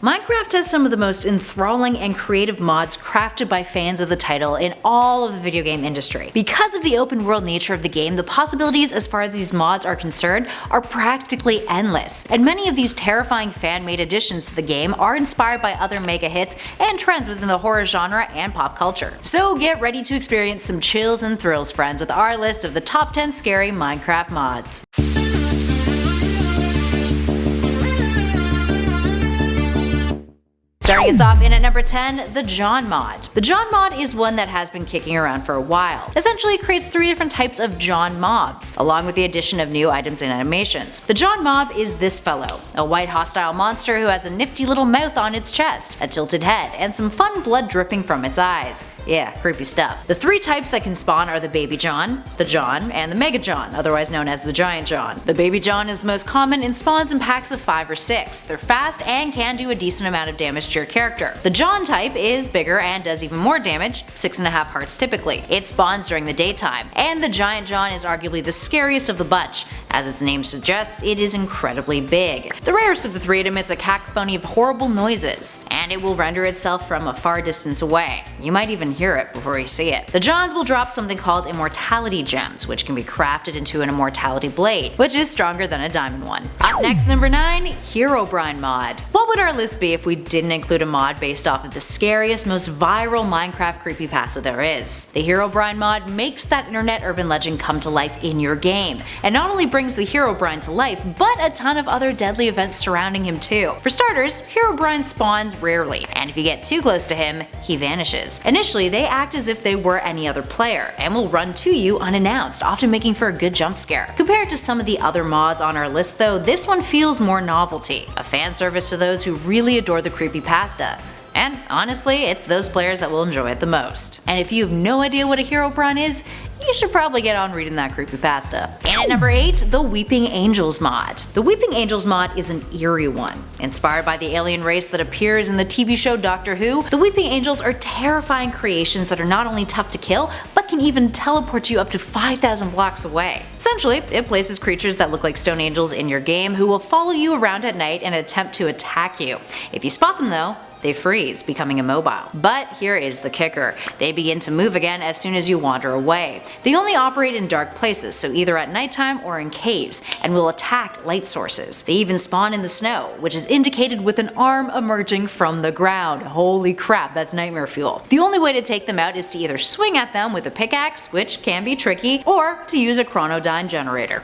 Minecraft has some of the most enthralling and creative mods crafted by fans of the title in all of the video game industry. Because of the open world nature of the game, the possibilities as far as these mods are concerned are practically endless, and many of these terrifying fan-made additions to the game are inspired by other mega hits and trends within the horror genre and pop culture. So get ready to experience some chills and thrills, friends, with our list of the top 10 scary Minecraft mods. Starting us off in at number 10, the John mod. The John mod is one that has been kicking around for a while. Essentially, it creates 3 different types of John mobs, along with the addition of new items and animations. The John mob is this fellow, a white hostile monster who has a nifty little mouth on its chest, a tilted head, and some fun blood dripping from its eyes. Yeah, creepy stuff. The 3 types that can spawn are the Baby John, the John, and the Mega John, otherwise known as the Giant John. The Baby John is the most common and spawns in packs of 5 or 6. They're fast and can do a decent amount of damage to your character. The John type is bigger and does even more damage, 6.5 hearts typically. It spawns during the daytime. And the Giant John is arguably the scariest of the bunch. As its name suggests, it is incredibly big. The rarest of the 3 emits a cacophony of horrible noises, and it will render itself from a far distance away. You might even hear it before you see it. The Johns will drop something called Immortality Gems, which can be crafted into an Immortality Blade, which is stronger than a diamond one. Up next, number 9, Herobrine mod. What would our list be if we didn't include a mod based off of the scariest, most viral Minecraft creepypasta there is? The Herobrine mod makes that internet urban legend come to life in your game, and not only brings the Herobrine to life, but a ton of other deadly events surrounding him too. For starters, Herobrine spawns rarely, and if you get too close to him, he vanishes. Initially, they act as if they were any other player, and will run to you unannounced, often making for a good jump scare. Compared to some of the other mods on our list though, this one feels more novelty, a fan service to those who really adore the creepypasta. And honestly, it's those players that will enjoy it the most. And if you have no idea what a Herobrine is, you should probably get on reading that creepypasta. And at number 8, the Weeping Angels mod. The Weeping Angels mod is an eerie one. Inspired by the alien race that appears in the TV show Doctor Who, the Weeping Angels are terrifying creations that are not only tough to kill, but can even teleport you up to 5,000 blocks away. Essentially, it places creatures that look like stone angels in your game who will follow you around at night and attempt to attack you. If you spot them though, they freeze, becoming immobile. But here is the kicker. They begin to move again as soon as you wander away. They only operate in dark places, so either at nighttime or in caves, and will attack light sources. They even spawn in the snow, which is indicated with an arm emerging from the ground. Holy crap, that's nightmare fuel. The only way to take them out is to either swing at them with a pickaxe, which can be tricky, or to use a Chronodyne generator.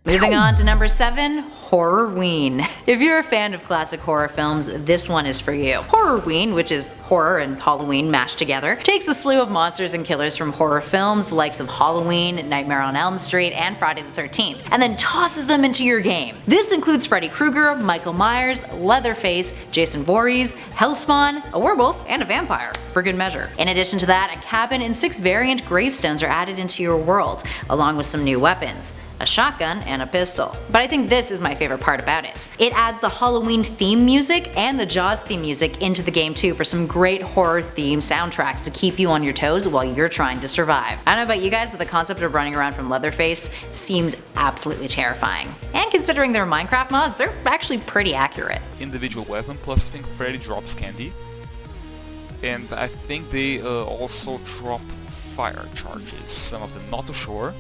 Moving on to number 7, Horrorween. If you're a fan of classic horror films, this one is for you. Horrorween, which is horror and Halloween mashed together, takes a slew of monsters and killers from horror films the likes of Halloween, Nightmare on Elm Street, and Friday the 13th, and then tosses them into your game. This includes Freddy Krueger, Michael Myers, Leatherface, Jason Voorhees, Hellspawn, a werewolf, and a vampire, for good measure. In addition to that, a cabin and 6 variant gravestones are added into your world, along with some new weapons, a shotgun, and a pistol. But I think this is my favorite part about it. It adds the Halloween theme music and the Jaws theme music into the game too for some great horror themed soundtracks to keep you on your toes while you're trying to survive. I don't know about you guys, but the concept of running around from Leatherface seems absolutely terrifying. And considering they're Minecraft mods, they're actually pretty accurate. Individual weapon, plus I think Freddy drops candy. And I think they also drop fire charges, some of them, not too sure.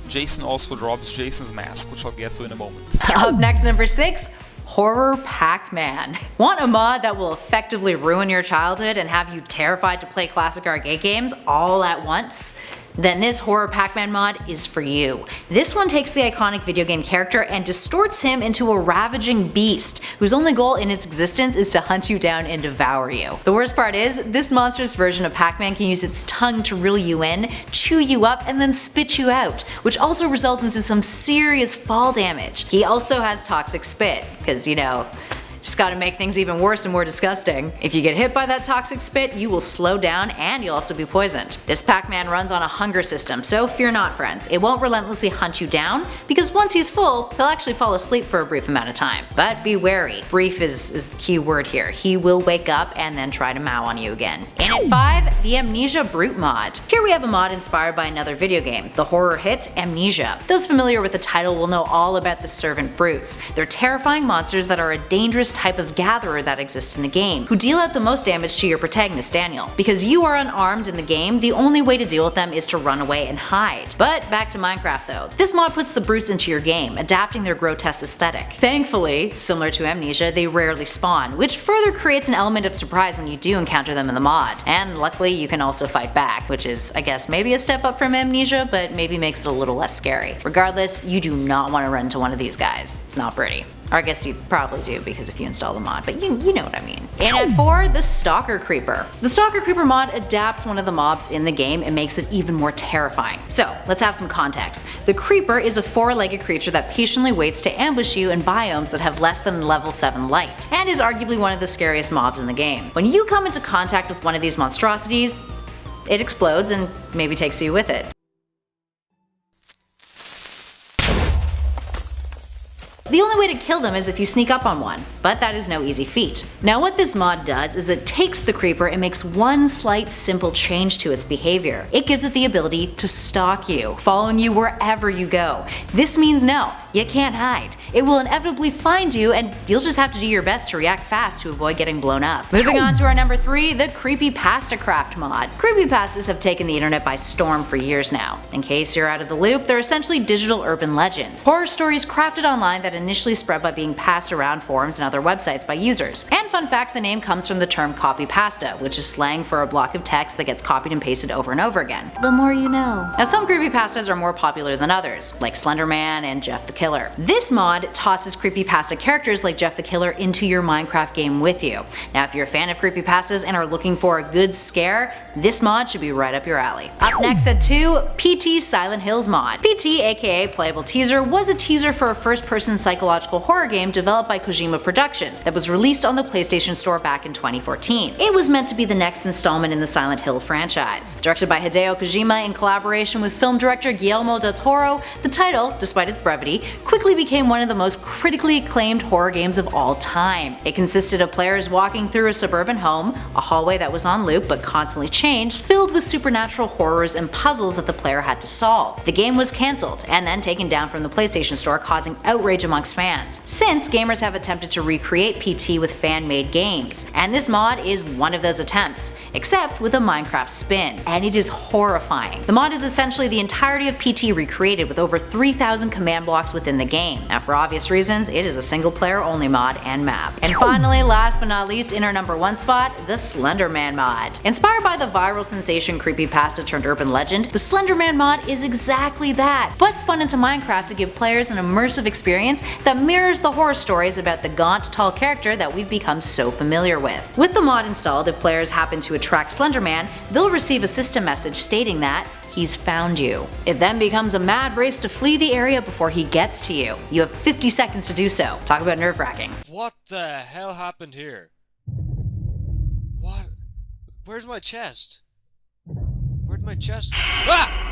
Jason also drops Jason's mask, which I'll get to in a moment. Up next, number 6, Horror Pac-Man. Want a mod that will effectively ruin your childhood and have you terrified to play classic arcade games all at once? Then this Horror Pac-Man mod is for you. This one takes the iconic video game character and distorts him into a ravaging beast, whose only goal in its existence is to hunt you down and devour you. The worst part is, this monstrous version of Pac-Man can use its tongue to reel you in, chew you up, and then spit you out, which also results into some serious fall damage. He also has toxic spit, because you know, Just gotta make things even worse and more disgusting. If you get hit by that toxic spit, you will slow down and you'll also be poisoned. This Pac-Man runs on a hunger system, so fear not, friends. It won't relentlessly hunt you down, because once he's full, he'll actually fall asleep for a brief amount of time. But be wary. Brief is the key word here. He will wake up and then try to mow on you again. In at 5, the Amnesia Brute mod. Here we have a mod inspired by another video game, the horror hit Amnesia. Those familiar with the title will know all about the Servant Brutes. They're terrifying monsters that are a dangerous type of gatherer that exists in the game, who deal out the most damage to your protagonist Daniel. Because you are unarmed in the game, the only way to deal with them is to run away and hide. But back to Minecraft though. This mod puts the brutes into your game, adapting their grotesque aesthetic. Thankfully, similar to Amnesia, they rarely spawn, which further creates an element of surprise when you do encounter them in the mod. And luckily you can also fight back, which is, I guess, maybe a step up from Amnesia, but maybe makes it a little less scary. Regardless, you do not want to run into one of these guys. It's not pretty. Or I guess you probably do because if you install the mod, but you know what I mean. And at 4, the Stalker Creeper. The Stalker Creeper mod adapts one of the mobs in the game and makes it even more terrifying. So let's have some context. The Creeper is a 4-legged creature that patiently waits to ambush you in biomes that have less than level 7 light, and is arguably one of the scariest mobs in the game. When you come into contact with one of these monstrosities, it explodes and maybe takes you with it. The only way to kill them is if you sneak up on one, but that is no easy feat. Now what this mod does is it takes the creeper and makes one slight simple change to its behavior. It gives it the ability to stalk you, following you wherever you go. This means no, you can't hide. It will inevitably find you and you'll just have to do your best to react fast to avoid getting blown up. Moving on to our number 3, the Creepypasta Craft mod. Creepypastas have taken the internet by storm for years now. In case you're out of the loop, they're essentially digital urban legends. Horror stories crafted online that initially spread by being passed around forums and other websites by users. And fun fact, the name comes from the term copypasta, which is slang for a block of text that gets copied and pasted over and over again. The more you know. Now some creepypastas are more popular than others, like Slenderman and Jeff the Killer. This mod tosses creepypasta characters like Jeff the Killer into your Minecraft game with you. Now if you're a fan of creepypastas and are looking for a good scare, this mod should be right up your alley. Up next at 2, PT Silent Hills mod. PT, aka Playable Teaser, was a teaser for a first-person psychological horror game developed by Kojima Productions that was released on the PlayStation Store back in 2014. It was meant to be the next installment in the Silent Hill franchise. Directed by Hideo Kojima in collaboration with film director Guillermo del Toro, the title, despite its brevity, quickly became one of the most critically acclaimed horror games of all time. It consisted of players walking through a suburban home, a hallway that was on loop but constantly changed, filled with supernatural horrors and puzzles that the player had to solve. The game was cancelled and then taken down from the PlayStation Store, causing outrage amongst fans. Since, gamers have attempted to recreate PT with fan-made games, and this mod is one of those attempts, except with a Minecraft spin, and it is horrifying. The mod is essentially the entirety of PT recreated with over 3,000 command blocks within the game. Now for obvious reasons, it is a single player only mod and map. And finally, last but not least, in our number 1 spot, the Slenderman mod. Inspired by the viral sensation creepypasta turned urban legend, the Slenderman mod is exactly that, but spun into Minecraft to give players an immersive experience that mirrors the horror stories about the gaunt, tall character that we've become so familiar with. With the mod installed, if players happen to attract Slenderman, they'll receive a system message stating that he's found you. It then becomes a mad race to flee the area before he gets to you. You have 50 seconds to do so. Talk about nerve-wracking. What the hell happened here? What? Where's my chest? Where'd my chest? Ah!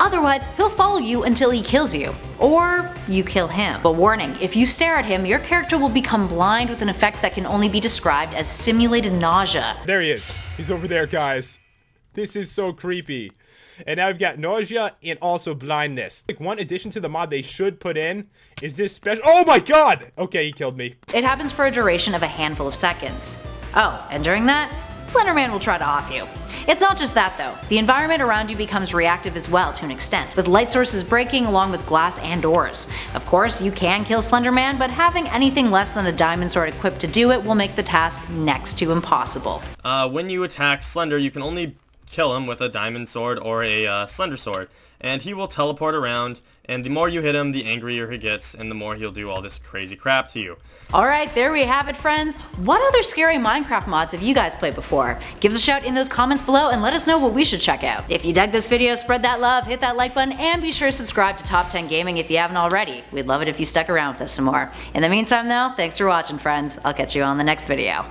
Otherwise, he'll follow you until he kills you. Or you kill him. But warning, if you stare at him, your character will become blind with an effect that can only be described as simulated nausea. There he is. He's over there, guys. This is so creepy. And now I've got nausea and also blindness. Like, one addition to the mod they should put in is this special— oh my god! Okay, he killed me. It happens for a duration of a handful of seconds. Oh, and during that, Slenderman will try to off you. It's not just that though, the environment around you becomes reactive as well to an extent, with light sources breaking along with glass and doors. Of course, you can kill Slenderman, but having anything less than a diamond sword equipped to do it will make the task next to impossible. When you attack Slender, you can only kill him with a diamond sword or a slender sword. And he will teleport around, and the more you hit him, the angrier he gets, and the more he'll do all this crazy crap to you. Alright, there we have it, friends. What other scary Minecraft mods have you guys played before? Give us a shout in those comments below and let us know what we should check out. If you dug this video, spread that love, hit that like button, and be sure to subscribe to Top 10 Gaming if you haven't already. We'd love it if you stuck around with us some more. In the meantime though, thanks for watching, friends. I'll catch you on the next video.